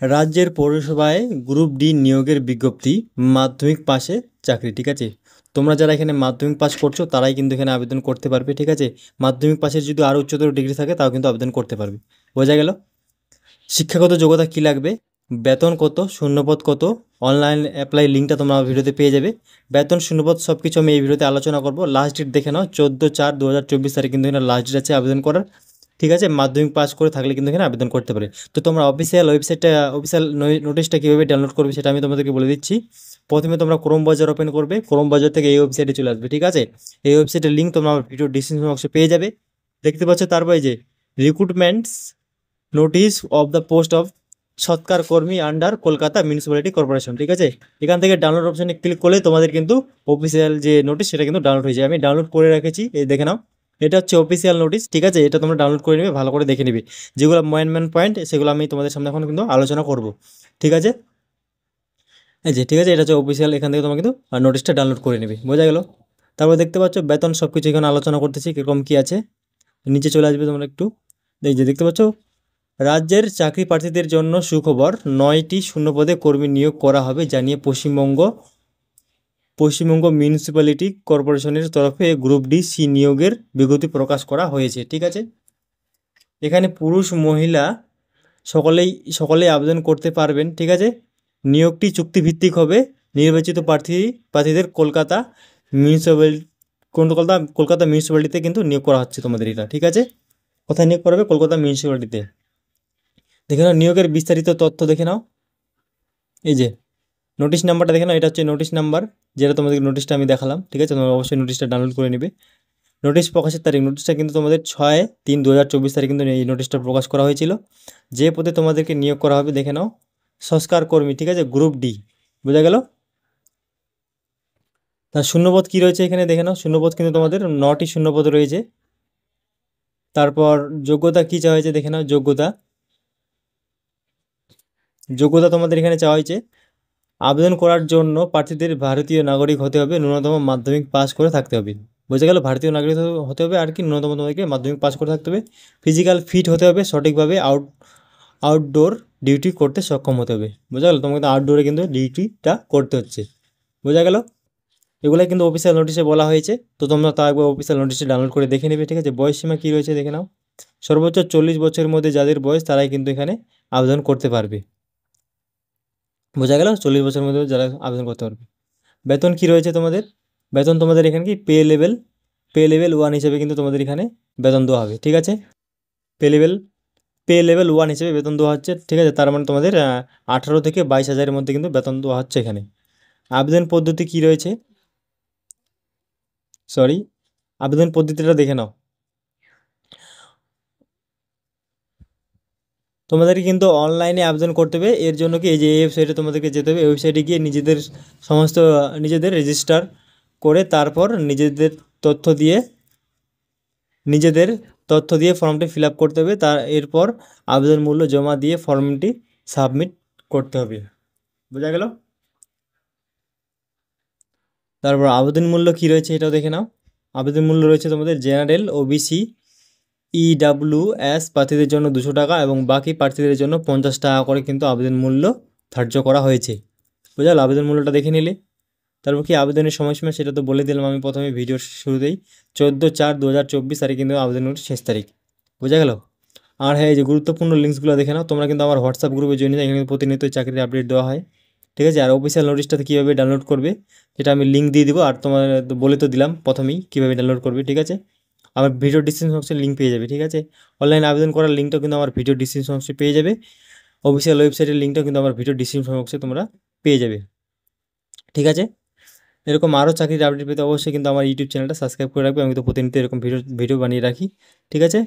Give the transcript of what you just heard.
রাজ্যের পৌরসভায় group D নিয়োগের বিজ্ঞপ্তি, মাধ্যমিক পাশে চাকরি। ঠিক আছে, তোমরা যারা এখানে মাধ্যমিক পাস করছো তারাই কিন্তু এখানে আবেদন করতে পারবে। ঠিক আছে, মাধ্যমিক পাশের যদি আরও উচ্চতর ডিগ্রি থাকে তাও কিন্তু আবেদন করতে পারবে। বোঝা গেল? শিক্ষাগত যোগ্যতা কী লাগবে, বেতন কত, শূন্যপদ কত, অনলাইন অ্যাপ্লাই লিঙ্কটা তোমরা আমার ভিডিওতে পেয়ে যাবে। বেতন, শূন্যপদ সব কিছু আমি এই ভিডিওতে আলোচনা করবো। লাস্ট ডেট দেখে নাও, 14/4/2024 তারিখ কিন্তু এখানে লাস্ট ডেট আছে আবেদন করার। ঠিক আছে, মাধ্যমিক পাস করে থাকলে কিন্তু এখানে আবেদন করতে পারে। তো তোমরা অফিসিয়াল নোটিশটা কীভাবে ডাউনলোড করবে সেটা আমি তোমাদেরকে বলে দিচ্ছি। প্রথমে তোমরা ক্রোম ব্রাউজার ওপেন করবে, ক্রোম ব্রাউজার থেকে এই ওয়েবসাইটে চলে আসবে। ঠিক আছে, এই ওয়েবসাইটের লিঙ্ক তোমরা আমার ভিডিও ডিসক্রিপশন বক্সে পেয়ে যাবে। দেখতে পাচ্ছ তারপরে যে recruitments notice of the post of সৎকার কর্মী আন্ডার কলকাতা মিউনিসিপ্যালিটি কর্পোরেশন। ঠিক আছে, এখান থেকে ডাউনলোড অপশানে ক্লিক করলে তোমাদের কিন্তু অফিসিয়াল যে নোটিশ সেটা কিন্তু ডাউনলোড হয়ে যায়। আমি ডাউনলোড করে রেখেছি, এই দেখে নাও। এটা হচ্ছে অফিসিয়াল নোটিশ। ঠিক আছে, এটা তোমরা ডাউনলোড করে নেবে, ভালো করে দেখে নেবে। যেগুলো মেন পয়েন্ট সেগুলো আমি তোমাদের সামনে এখন কিন্তু আলোচনা করব। ঠিক আছে, এই যে ঠিক আছে, এটা হচ্ছে অফিসিয়াল। এখান থেকে তোমরা কিন্তু নোটিশটা ডাউনলোড করে নেবে। বোঝা গেল? তারপর দেখতে পাচ্ছ বেতন সব কিছু এখানে আলোচনা করতেছি কীরকম কী আছে। নিচে চলে আসবে তোমরা একটু, এই যে দেখতে পাচ্ছ, রাজ্যের চাকরি প্রার্থীদের জন্য সুখবর, 9টি শূন্যপদে কর্মী নিয়োগ করা হবে জানিয়ে পশ্চিমবঙ্গ মিউনিসিপ্যালিটি কর্পোরেশনের তরফে গ্রুপ ডি সি নিয়োগের বিজ্ঞপ্তি প্রকাশ করা হয়েছে। ঠিক আছে, এখানে পুরুষ মহিলা সকলেই আবেদন করতে পারবেন। ঠিক আছে, নিয়োগটি চুক্তিভিত্তিক হবে। নির্বাচিত প্রার্থীদের কলকাতা মিউনিসিপ্যালিটিতে কিন্তু নিয়োগ করা হচ্ছে তোমাদের এটা। ঠিক আছে, কোথায় নিয়োগ করা হবে? কলকাতা মিউনিসিপ্যালিটিতে। দেখে নাও নিয়োগের বিস্তারিত তথ্য, দেখে নাও। এই যে নোটিশ নাম্বারটা দেখে নাও, এটা হচ্ছে নোটিশ নাম্বার, যেটা তোমাদের নোটিশটা আমি দেখালাম। ঠিক আছে, তোমরা অবশ্যই নোটিশটা ডাউনলোড করে নেবে। নোটিশ প্রকাশের তারিখ, নোটিশটা কিন্তু তোমাদের 6/3/2024 তারিখ কিন্তু এই নোটিশটা প্রকাশ করা হয়েছিল। যে পদে তোমাদেরকে নিয়োগ করা হবে দেখে নাও, সংস্কার কর্মী। ঠিক আছে, গ্রুপ ডি। বোঝা গেল? তার শূন্যপদ কী রয়েছে এখানে দেখে নাও। শূন্যপদ কিন্তু তোমাদের 9টি শূন্যপদ রয়েছে। তারপর যোগ্যতা কী চাওয়া হয়েছে দেখে নাও। যোগ্যতা তোমাদের এখানে চাওয়া হয়েছে, আবেদন করার জন্য প্রার্থীদের ভারতীয় নাগরিক হতে হবে, ন্যূনতম মাধ্যমিক পাস করে থাকতে হবে। বোঝা গেল? ভারতীয় নাগরিক হতে হবে, আর কি ন্যূনতম তোমাদেরকে মাধ্যমিক পাস করে থাকতে হবে। ফিজিক্যাল ফিট হতে হবে, সঠিকভাবে আউটডোর ডিউটি করতে সক্ষম হতে হবে। বোঝা গেল? তোমাকে কিন্তু আউটডোরে কিন্তু ডিউটিটা করতে হচ্ছে। বোঝা গেল? এগুলাই কিন্তু অফিসিয়াল নোটিশে বলা হয়েছে। তো তোমরা তা একবার অফিসিয়াল নোটিশে ডাউনলোড করে দেখে নেবে। ঠিক আছে, বয়স সীমা কী রয়েছে দেখে নাও। সর্বোচ্চ 40 বছরের মধ্যে যাদের বয়স তারাই কিন্তু এখানে আবেদন করতে পারবে। বোঝা গেল? 40 বছরের মধ্যে যারা আবেদন করতে পারবে। বেতন কী রয়েছে তোমাদের? বেতন তোমাদের এখানে কি পে লেভেল 1 হিসেবে কিন্তু তোমাদের এখানে বেতন দেওয়া হবে। ঠিক আছে, পে লেভেল পে লেভেল 1 হিসেবে বেতন দেওয়া হচ্ছে। ঠিক আছে, তার মানে তোমাদের 18 থেকে 22,000-এর মধ্যে কিন্তু বেতন দেওয়া হচ্ছে এখানে। আবেদন পদ্ধতি কী রয়েছে, আবেদন পদ্ধতিটা দেখে নাও। তোমাদেরকে কিন্তু অনলাইনে আবেদন করতে হবে। এর জন্য কি এই যে এই ওয়েবসাইটে তোমাদেরকে যেতে হবে। ওয়েবসাইটে গিয়ে নিজেদের রেজিস্টার করে তারপর নিজেদের তথ্য দিয়ে ফর্মটি ফিল আপ করতে হবে। এরপর আবেদন মূল্য জমা দিয়ে ফর্মটি সাবমিট করতে হবে। বোঝা গেল? তারপর আবেদন মূল্য কী রয়েছে এটাও দেখে নাও। আবেদন মূল্য রয়েছে তোমাদের জেনারেল, ওবিসি, EWS প্রার্থীদের জন্য 200 টাকা এবং বাকি প্রার্থীদের জন্য 50 টাকা করে কিন্তু আবেদন মূল্য ধার্য করা হয়েছে। বোঝা গেল? আবেদন মূল্যটা দেখে নিলে। তারপর কি আবেদনের সময়সীমা সেটা তো বলে দিলাম আমি প্রথমে ভিডিওর শুরুতেই। 14/4/2024 তারিখ কিন্তু আবেদনের শেষ তারিখ। বোঝা গেল? আর হ্যাঁ, এই যে গুরুত্বপূর্ণ লিঙ্কসগুলো দেখে নাও। তোমরা কিন্তু আমার হোয়াটসঅ্যাপ গ্রুপে জয়েন হয়ে এখানে প্রতিনিয়ত চাকরির আপডেট দেওয়া হয়। ঠিক আছে, আর অফিসিয়াল নোটিশটাতে কীভাবে ডাউনলোড করবে সেটা আমি লিঙ্ক দিয়ে দিব। আর তোমার বলে তো দিলাম প্রথমেই কীভাবে ডাউনলোড করবে। ঠিক আছে, আমার ভিডিও ডিসক্রিপশন বক্সে লিঙ্ক পেয়ে যাবে। ঠিক আছে, অনলাইন আবেদন করার লিঙ্কটাও কিন্তু আমার ভিডিও ডিসক্রিপশন বক্সে পেয়ে যাবে। অফিসিয়াল ওয়েবসাইটের লিঙ্কটাও কিন্তু আমার ভিডিও ডিসক্রিপশন বক্সে তোমরা পেয়ে যাবে। ঠিক আছে, এরকম আরও চাকরির আপডেট পেতে অবশ্যই কিন্তু আমার ইউটিউব চ্যানেলটা সাবস্ক্রাইব করে রাখবে। আমি তো প্রতিনিয়ত এরকম ভিডিও বানিয়ে রাখি। ঠিক আছে।